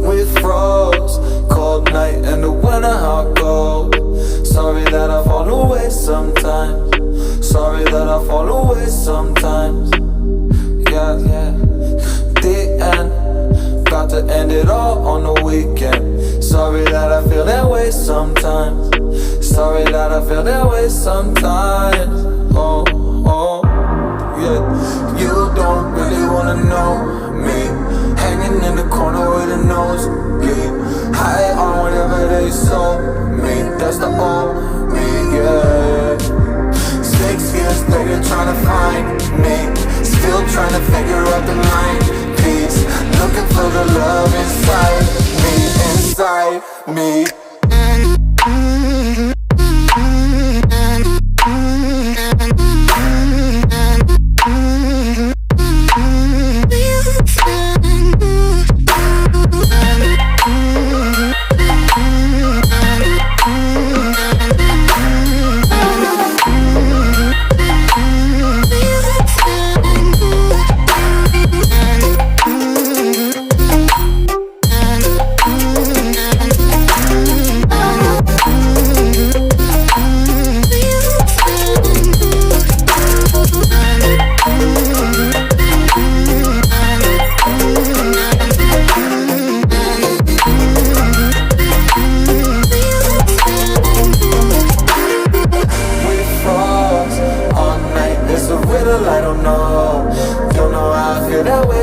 with frost, cold night in the winter, how cold. Sorry that I fall away sometimes. Sorry that I fall away sometimes. Yeah, yeah. The end, got to end it all on the weekend. Sorry that I feel that way sometimes. Sorry that I feel that way sometimes. Oh, oh, yeah. You don't really wanna know me, hanging in the corner with a nosebleed, high on whatever they sold me. That's the old me, yeah. 6 years later trying to find me, still trying to figure out the line piece, looking for the love inside me, inside me.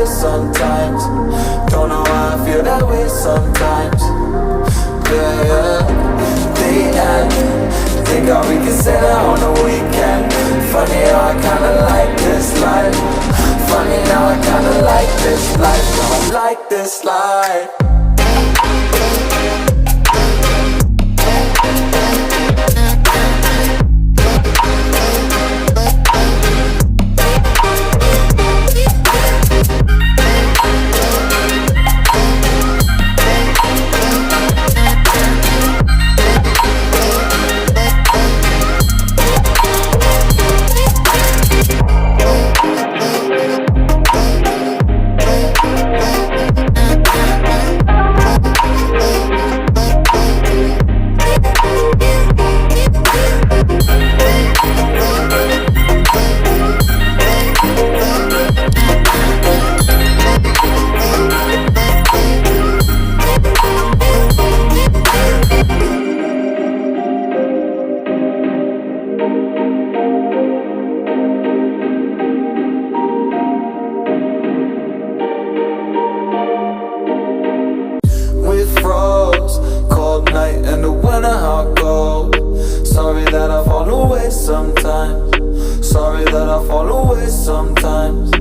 Sometimes, don't know why I feel that way sometimes. Yeah, yeah. The end, think how we can say that on the weekend. Funny how I kinda like this life. Funny now I kinda like this life. I like this life. Sorry that I fall away sometimes. Sorry that I fall away sometimes.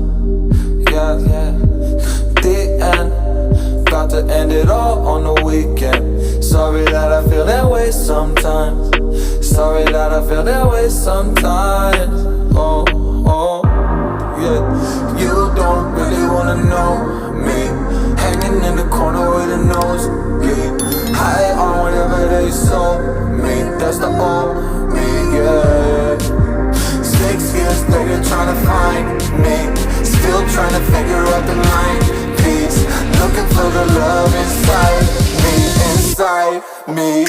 Yeah, yeah. The end, got to end it all on the weekend. Sorry that I feel that way sometimes. Sorry that I feel that way sometimes. Oh, oh, yeah. You don't really wanna know me, hanging in the corner with a nosebleed, high on whatever they sold me. That's the old me, yeah. 6 years later trying to find me, still trying to figure out the line piece, looking for the love inside me, inside me.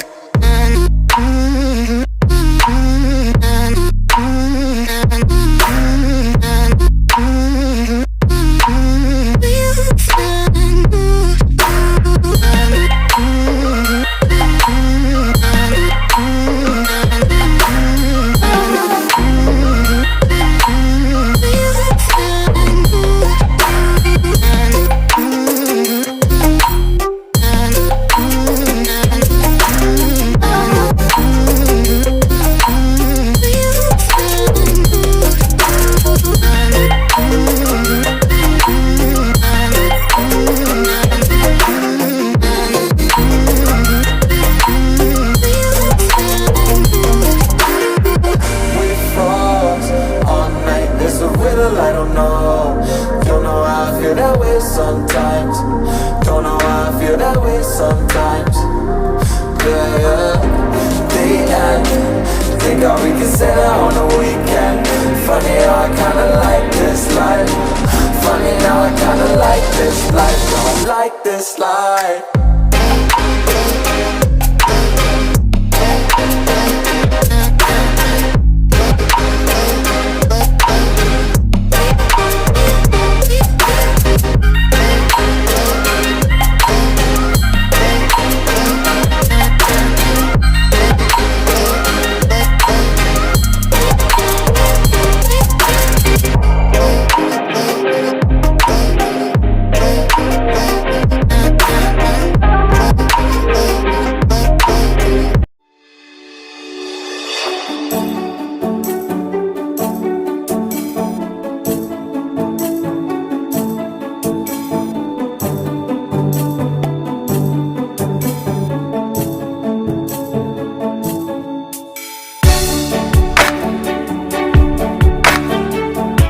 I don't know how I feel that way sometimes. Don't know how I feel that way sometimes. Yeah, yeah. The end, think how we can say that on the weekend. Funny how I kinda like this life. Funny now I kinda like this life. Don't like this life. yeah.